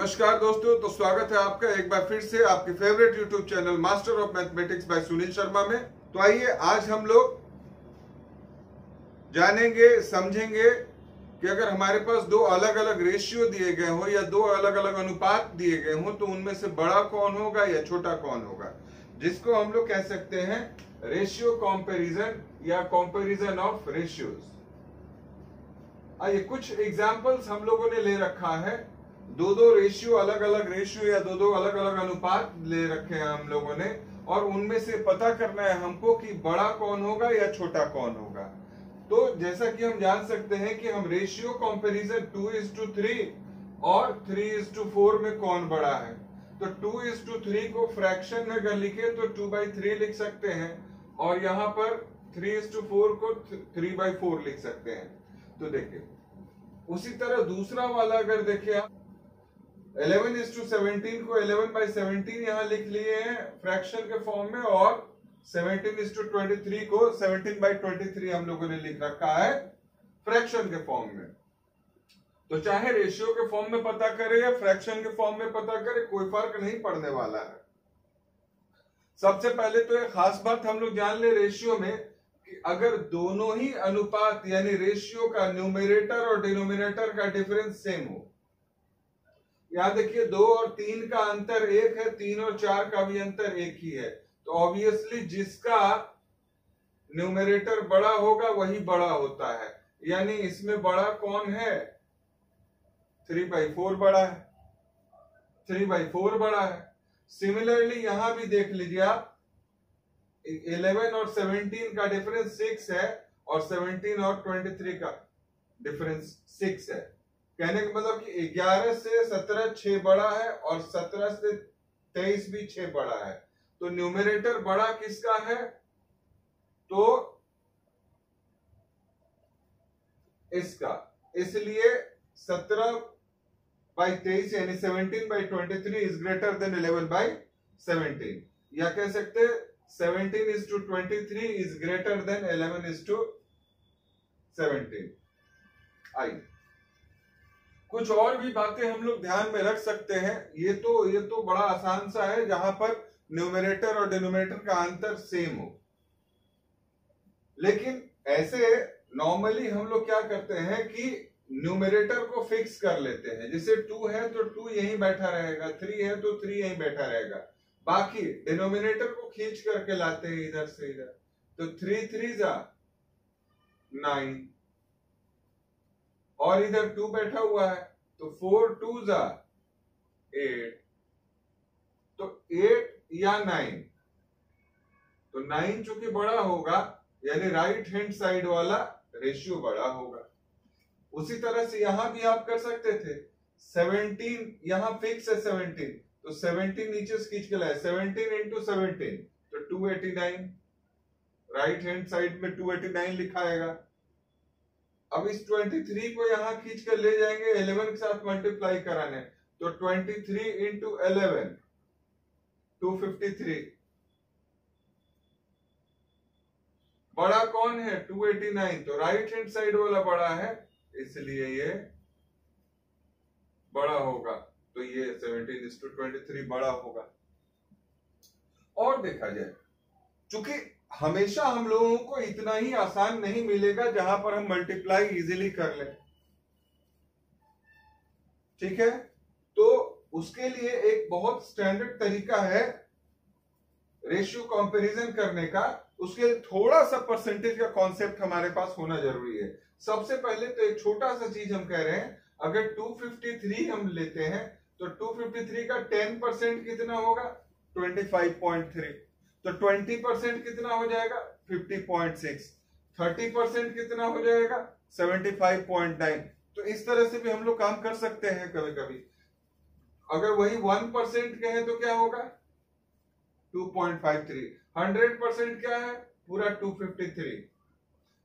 नमस्कार दोस्तों, तो स्वागत है आपका एक बार फिर से आपके favourite YouTube channel master of mathematics bye Sunil Sharma में। तो आइए आज हम लोग जानेंगे, समझेंगे कि अगर हमारे पास दो अलग अलग रेशियो दिए गए हो या दो अलग अलग अनुपात दिए गए हो तो उनमें से बड़ा कौन होगा या छोटा कौन होगा, जिसको हम लोग कह सकते हैं रेशियो कंपैरिजन या कंपैरिजन ऑफ रेशियोज। आइए कुछ एग्जांपल्स हम लोगों ने ले रखा है। दो रेशियो, अलग अलग रेशियो या दो अलग अलग अनुपात ले रखे हैं हम लोगों ने, और उनमें से पता करना है हमको कि बड़ा कौन होगा या छोटा कौन होगा। तो जैसा कि हम जान सकते हैं कि हम रेशियो कंपैरिजन 2:3 और 3:4 में कौन बड़ा है, तो 2:3 को फ्रैक्शन में अगर लिखे तो 2/3 लिख सकते हैं, और यहां पर 3:4 को 3/4 लिख सकते हैं। तो देखिए उसी तरह दूसरा वाला अगर देखिए आप 11:17 को 11/17 यहां लिख लिए हैं फ्रैक्शन के फॉर्म में, और 17:23 को 17/23 हम लोगों ने लिख रखा है फ्रैक्शन के फॉर्म में। तो चाहे रेशियो के फॉर्म में पता करे या फ्रैक्शन के फॉर्म में पता करे, कोई फर्क नहीं पड़ने वाला है। सबसे पहले तो एक खास बात हम लोग जान ले रेशियो में कि अगर दोनों ही अनुपात यानी रेशियो का न्यूमरेटर और डिनोमिनेटर का डिफरेंस सेम हो, यहां देखिए 2 और 3 का अंतर 1 है, 3 और 4 का भी अंतर 1 ही है, तो ऑब्वियसली जिसका न्यूमरेटर बड़ा होगा वही बड़ा होता है। यानी इसमें बड़ा कौन है? 3/4 बड़ा है, 3/4 बड़ा है। सिमिलरली यहां भी देख लीजिए आप, 11 और 17 का डिफरेंस 6 है, और 17 और 23 का डिफरेंस 6 है। कहने का मतलब कि 11 से 17 6 बड़ा है, और 17 से 23 भी 6 बड़ा है। तो न्यूमरेटर बड़ा किसका है? तो इसका। इसलिए 17/23 यानी 17/23 इज ग्रेटर देन 11/17, या कह सकते 17:23 इज ग्रेटर देन 11:17। आई कुछ और भी बातें हम लोग ध्यान में रख सकते हैं। ये तो बड़ा आसान सा है, जहां पर न्यूमरेटर और डिनोमिनेटर का अंतर सेम हो। लेकिन ऐसे नॉर्मली हम लोग क्या करते हैं कि न्यूमरेटर को फिक्स कर लेते हैं। जैसे 2 है तो 2 यहीं बैठा रहेगा, 3 है तो 3 यहीं बैठा रहेगा, बाकी डिनोमिनेटर को खींच करके लाते हैं इधर से इधर। तो 3 3 9, और इधर 2 बैठा हुआ है, तो 4 2 8, तो 8 या 9, तो 9 चूंकि बड़ा होगा यानी राइट हैंड साइड वाला रेशियो बड़ा होगा। उसी तरह से यहां भी आप कर सकते थे। 17 यहां फिक्स है 17, तो 17 नीचे से खींच के लाए, 17 into 17 तो 289, राइट हैंड साइड में 289 लिखा आएगा। अब इस 23 को यहां खींच कर ले जाएंगे 11 के साथ मल्टीप्लाई कराने, तो 23 into 11 253। बड़ा कौन है? 289, तो राइट हैंड साइड वाला बड़ा है, इसलिए ये बड़ा होगा। तो ये 17:23 बड़ा होगा। और देखा जाए, चूंकि हमेशा हम लोगों को इतना ही आसान नहीं मिलेगा जहां पर हम मल्टीप्लाई इजीली कर लें, ठीक है। तो उसके लिए एक बहुत स्टैंडर्ड तरीका है रेशियो कंपैरिजन करने का। उसके लिए थोड़ा सा परसेंटेज का कॉन्सेप्ट हमारे पास होना जरूरी है। सबसे पहले तो एक छोटा सा चीज हम कह रहे हैं, अगर 253 हम लेते हैं तो 253 का 10% कितना होगा? 25.3, तो 20% कितना हो जाएगा? 50.6, 30% कितना हो जाएगा? 75.9। तो इस तरह से भी हम लोग काम कर सकते हैं कभी कभी। अगर वही 1% कहें तो क्या होगा? 2.53। 100% क्या है? पूरा 253।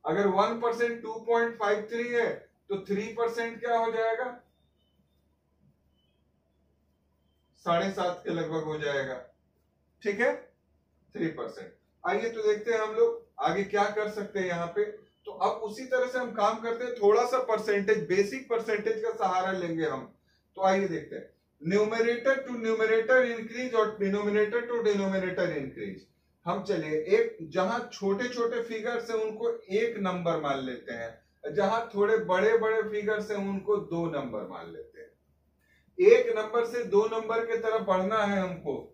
अगर 1% 2.53 है तो 3% क्या हो जाएगा? 7.5 के लगभग हो जाएगा, ठीक है, 3%। आइए तो देखते हैं हम लोग आगे क्या कर सकते हैं यहाँ पे। तो अब उसी तरह से हम काम करते हैं, थोड़ा सा परसेंटेज, बेसिक परसेंटेज का सहारा लेंगे हम। तो आइए देखते हैं। न्यूमरेटर टू न्यूमरेटर इंक्रीज और डिनोमिनेटर टू डिनोमिनेटर इंक्रीज। हम चलिए एक जहां छोटे छोटे फिगर से उनको एक नंबर मान लेते हैं, जहां थोड़े बड़े बड़े फिगर से उनको दो नंबर मान लेते हैं। एक नंबर से दो नंबर की तरफ बढ़ना है हमको,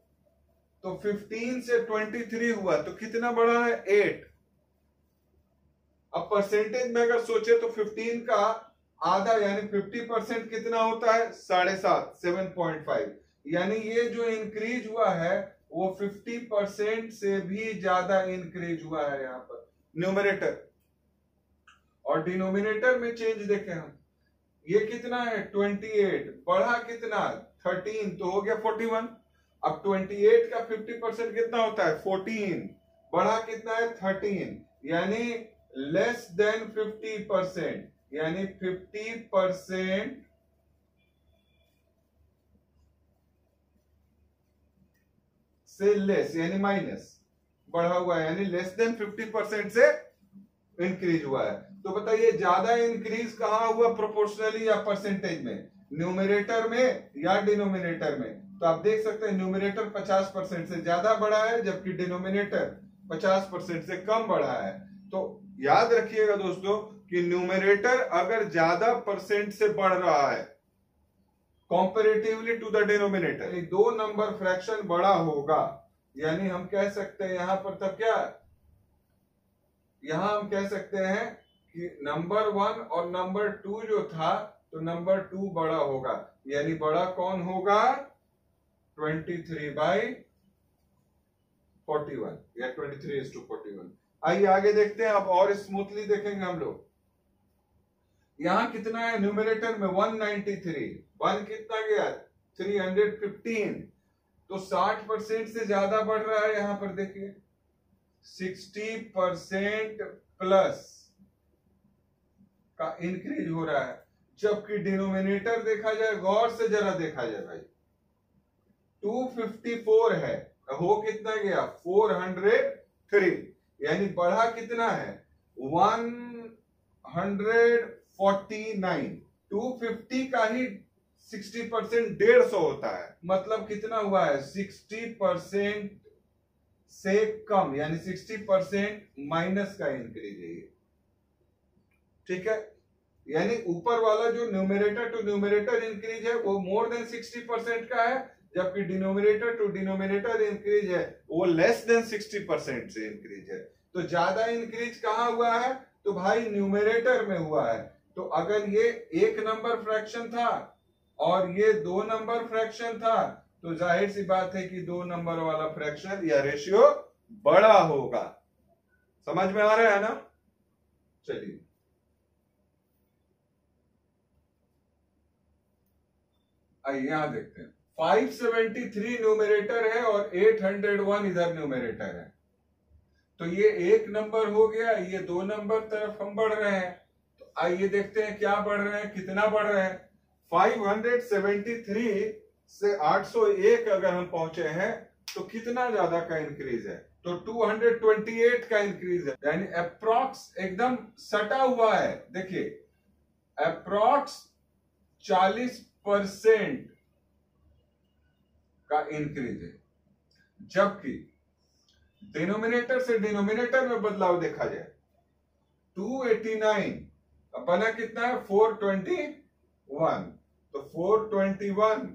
तो 15 से 23 हुआ तो कितना बढ़ा है 8। अब परसेंटेज में अगर सोचे तो 15 का आधा यानी 50% कितना होता है 7.5, 7.5। यानी ये जो इंक्रीज हुआ है वो 50% से भी ज्यादा इंक्रीज हुआ है यहाँ पर न्यूमरेटर। और डिनोमिनेटर में चेंज देखें हम, ये कितना है 28, बढ़ा कितना 13 तो हो गया 41। अब 28 का 50% कितना होता है 14, बढ़ा कितना है 13, यानी लेस देन 50%, यानी 50% से लेस यानी माइनस बढ़ा हुआ है, यानी लेस देन 50% से इंक्रीज हुआ है। तो बताइए ज्यादा इंक्रीज कहां हुआ प्रोपोर्शनली या परसेंटेज में, न्यूमरेटर में या डिनोमिनेटर में? तो आप देख सकते हैं न्यूमरेटर 50% से ज्यादा बढ़ा है जबकि डिनोमिनेटर 50% से कम बढ़ा है। तो याद रखिएगा दोस्तों कि न्यूमरेटर अगर ज्यादा परसेंट से बढ़ रहा है कंपैरेटिवली टू द डिनोमिनेटर, दो नंबर फ्रैक्शन बड़ा होगा, यानी हम कह सकते हैं यहां पर तब क्या, यहां हम कह सकते हैं कि नंबर 1 और नंबर 2 जो था तो नंबर 2 बड़ा होगा, यानी बड़ा कौन होगा 23/41 या 23:41। आइए आगे देखते हैं, अब और स्मूथली देखेंगे हम लोग। यहां कितना है न्यूमरेटर में 193, 1 कितना गया 315, तो 60% से ज्यादा बढ़ रहा है। यहां पर देखिए 60% प्लस का इंक्रीज हो रहा है, जबकि डिनोमिनेटर देखा जाए, गौर से जरा देखा जाए भाई, 254 है, हो कितना गया 403, यानी बढ़ा कितना है 149। 250 का ही 60% 150 होता है, मतलब कितना हुआ है 60% से कम, यानी 60% माइनस का इंक्रीज है ये। ठीक है, यानी ऊपर वाला जो न्यूमरेटर टू न्यूमरेटर इंक्रीज है वो मोर देन 60% का है, जबकि डिनोमिनेटर टू डिनोमिनेटर इंक्रीज है वो लेस देन 60% से इंक्रीज है। तो ज्यादा इंक्रीज कहां हुआ है, तो भाई न्यूमरेटर में हुआ है। तो अगर ये एक नंबर फ्रैक्शन था और ये दो नंबर फ्रैक्शन था, तो जाहिर सी बात है कि दो नंबर वाला फ्रैक्शन या रेशियो बड़ा होगा। समझ में आ रहा है ना? चलिए आइए यहां देखते हैं, 573 न्यूमरेटर है और 801 इधर न्यूमरेटर है। तो ये एक नंबर हो गया, ये दो नंबर तरफ हम बढ़ रहे हैं। तो आइए देखते हैं क्या बढ़ रहे हैं, कितना बढ़ रहे हैं। 573 से 801 अगर हम पहुंचे हैं तो कितना ज्यादा का इंक्रीज है, तो 228 का इंक्रीज है, यानी अप्रॉक्स एकदम सटा हुआ है। देखिए अप्रॉक्स 40% का इंक्रीज है, जबकि डिनोमिनेटर से डिनोमिनेटर में बदलाव देखा जाए 289 अब बना कितना है 421, तो 421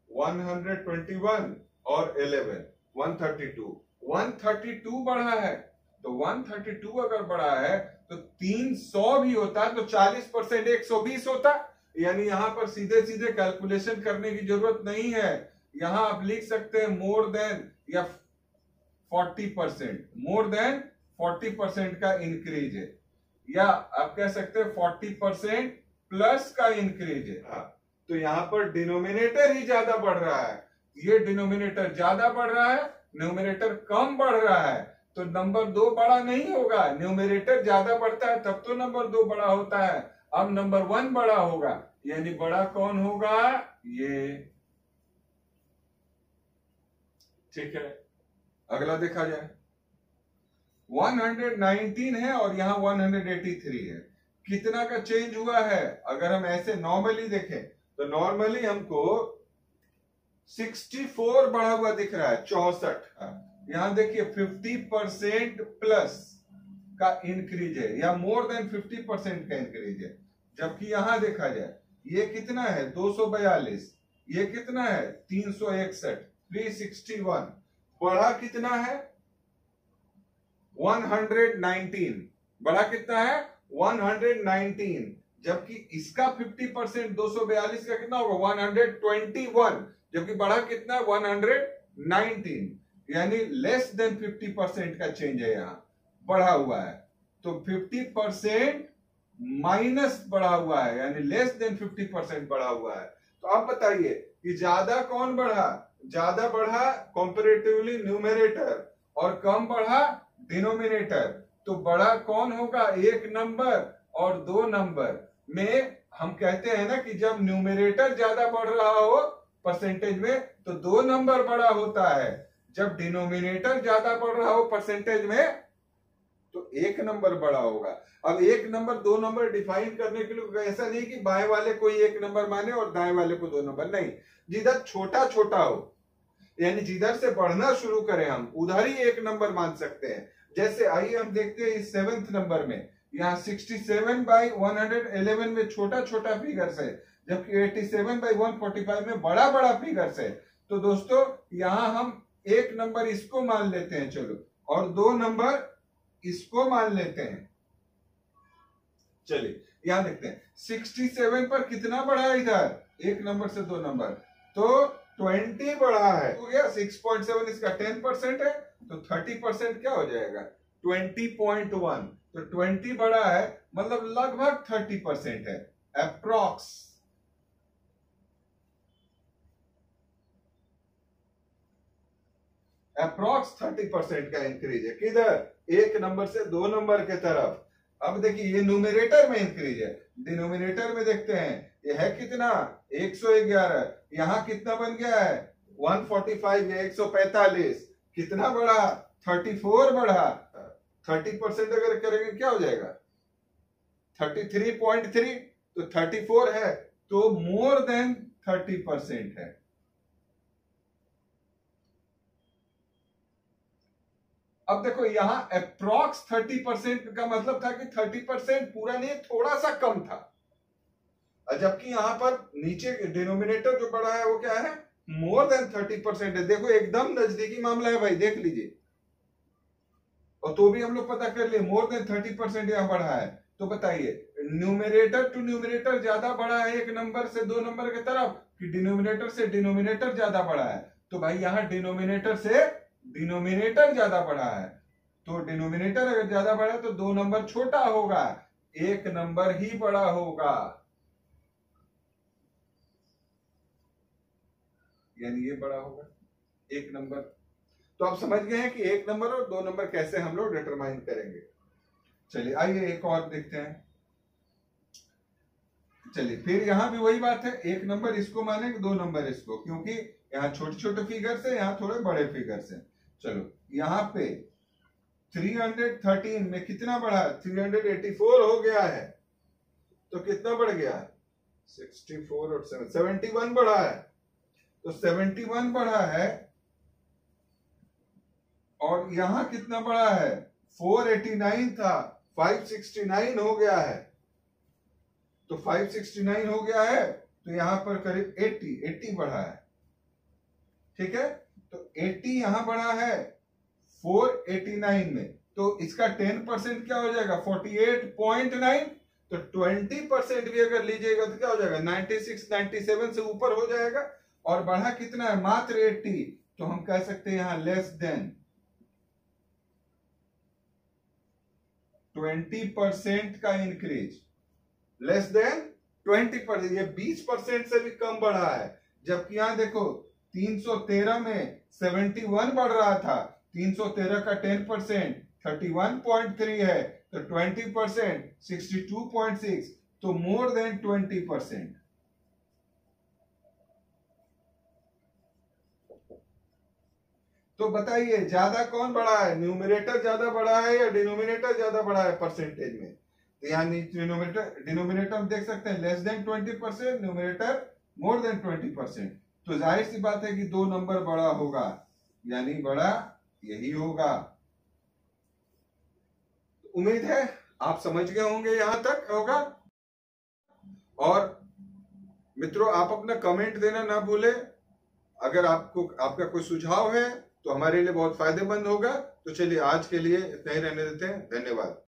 121 और 11 132 बढ़ा है। तो 132 अगर बढ़ा है तो 300 भी होता है तो 40% 120 होता, यानी यहां पर सीधे सीधे कैलकुलेशन करने की जरूरत नहीं है। यहां आप लिख सकते हैं मोर देन या 40%, मोर देन 40% का इंक्रीज है, या आप कह सकते हैं 40% प्लस का इंक्रीज है। हाँ, तो यहां पर डिनोमिनेटर ही ज्यादा बढ़ रहा है, ये डिनोमिनेटर ज्यादा बढ़ रहा है, न्यूमरेटर कम बढ़ रहा है, तो नंबर 2 बड़ा नहीं होगा। न्यूमरेटर ज्यादा बढ़ता है तब तो नंबर 2 बड़ा होता है। अब नंबर 1 बड़ा होगा, यानी बड़ा कौन होगा ये। ठीक है, अगला देखा जाए 119 है और यहां 183 है। कितना का चेंज हुआ है? अगर हम ऐसे नॉर्मली देखें तो नॉर्मली हमको 64 बढ़ा हुआ दिख रहा है 64। यहां देखिए 50% प्लस का इंक्रीज है या मोर देन 50% का इंक्रीज है। जबकि यहां देखा जाए ये कितना है 242, ये कितना है 361, 361 बढ़ा कितना है 119, बढ़ा कितना है 119। जबकि इसका 50% 242 का कितना होगा 121, जबकि बढ़ा कितना 119, यानी लेस देन 50% का चेंज है, यहां बढ़ा हुआ है। तो 50% माइनस बढ़ा हुआ है, यानी लेस देन 50% बढ़ा हुआ है। तो आप बताइए कि ज्यादा कौन बढ़ा, ज्यादा बढ़ा कंपैरेटिवली न्यूमरेटर और कम बढ़ा डिनोमिनेटर। तो बड़ा कौन होगा, एक नंबर और दो नंबर में। हम कहते हैं ना कि जब न्यूमरेटर ज्यादा बढ़ रहा हो परसेंटेज में तो दो नंबर बड़ा होता है, जब डिनोमिनेटर ज्यादा बढ़ रहा हो परसेंटेज में तो एक नंबर बड़ा होगा। अब एक नंबर दो नंबर डिफाइन करने के लिए ऐसा नहीं कि बाएं वाले को एक नंबर माने और दाएं वाले को दो नंबर, नहीं, जिधर छोटा छोटा हो, यानी जिधर से बढ़ना शुरू करें हम उधर ही एक नंबर मान सकते हैं। जैसे आइए हम देखते हैं इस 7th नंबर में, यहाँ 67/111 में छोटा छोटा फिगर्स है, जबकि 87/145 में बड़ा बड़ा फिगर्स है। तो दोस्तों यहां हम एक नंबर इसको मान लेते हैं, चलो, और दो नंबर इसको मान लेते हैं। चलिए यहां देखते हैं 67 पर कितना बढ़ा है, इधर एक नंबर से दो नंबर, तो 20 बढ़ा है, हो गया 6.7, इसका 10% है तो 30% क्या हो जाएगा 20.1। तो 20 बढ़ा है मतलब लगभग 30% है, अप्रॉक्स। अप्रॉक्स 30% का इंक्रीज है, किधर, एक नंबर से दो नंबर के तरफ। अब देखिए ये न्यूमरेटर में इंक्रीज है, डिनोमिनेटर में देखते हैं ये है कितना 111, यहां कितना बन गया है 145 या 145, कितना बढ़ा 34 बढ़ा। 30% अगर करेंगे क्या हो जाएगा 33.3, तो 34 है तो मोर देन 30% है। अब देखो यहां अप्रॉक्स 30% का मतलब था कि 30% पूरा नहीं, थोड़ा सा कम था, जबकि यहां पर नीचे डिनोमिनेटर जो बढ़ा है वो क्या है मोर देन 30% है। देखो एकदम नजदीकी मामला है भाई, देख लीजिए, और तो भी हम लोग पता कर लिए मोर देन 30% यहां बढ़ा है। तो बताइए न्यूमरेटर टू न्यूमरेटर ज्यादा बढ़ा है एक नंबर से दो नंबर की तरफ कि डिनोमिनेटर से डिनोमिनेटर ज्यादा बढ़ा है। तो भाई यहां डिनोमिनेटर से डिनोमिनेटर ज्यादा बढ़ा है, तो डिनोमिनेटर अगर ज्यादा बढ़ा है तो दो नंबर छोटा होगा, एक नंबर ही बड़ा होगा, यानी ये बड़ा होगा एक नंबर। तो आप समझ गए हैं कि एक नंबर और दो नंबर कैसे हम लोग डिटरमाइन करेंगे। चलिए आइए एक और देखते हैं। चलिए फिर यहां भी वही बात है, एक नंबर इसको मानेंगे दो नंबर इसको, क्योंकि यहाँ छोटे छोटे फिगर्स है, यहाँ थोड़े बड़े फिगर्स है। चलो यहाँ पे 313 में कितना बढ़ा, 384 हो गया है, तो कितना बढ़ गया 64 और 71 बढ़ा है, तो 71 बढ़ा है। और यहां कितना बढ़ा है 489 था 569 हो गया है, तो 569 हो गया है, तो यहां पर करीब 80 बढ़ा है, ठीक है। तो 80 यहां बढ़ा है 489 में, तो इसका 10% क्या हो जाएगा 48.9, तो 20% भी अगर लीजिएगा तो क्या हो जाएगा 96 97 से ऊपर हो जाएगा। और बढ़ा कितना है मात्र 80, तो हम कह सकते हैं यहां लेस देन 20% का इंक्रीज, लेस देन 20%, ये 20% से भी कम बढ़ा है। जबकि यहां देखो 313 में 71 बढ़ रहा था, 313 का 10% 31.3 है, तो 20% 62.6, तो मोर देन 20%। तो बताइए ज्यादा कौन बढ़ा है, न्यूमरेटर ज्यादा बढ़ा है या डिनोमिनेटर ज्यादा बढ़ा है परसेंटेज में। तो यहाँ डिनोमिनेटर देख सकते हैं less than 20%, numerator more than 20%। तो जाहिर सी बात है कि 2 नंबर बड़ा होगा, यानी बड़ा यही होगा। उम्मीद है आप समझ गए होंगे, यहां तक होगा। और मित्रों, आप अपना कमेंट देना ना भूले। अगर आपका कोई सुझाव है तो हमारे लिए बहुत फायदेमंद होगा। तो चलिए आज के लिए इतना ही रहने देते हैं। धन्यवाद।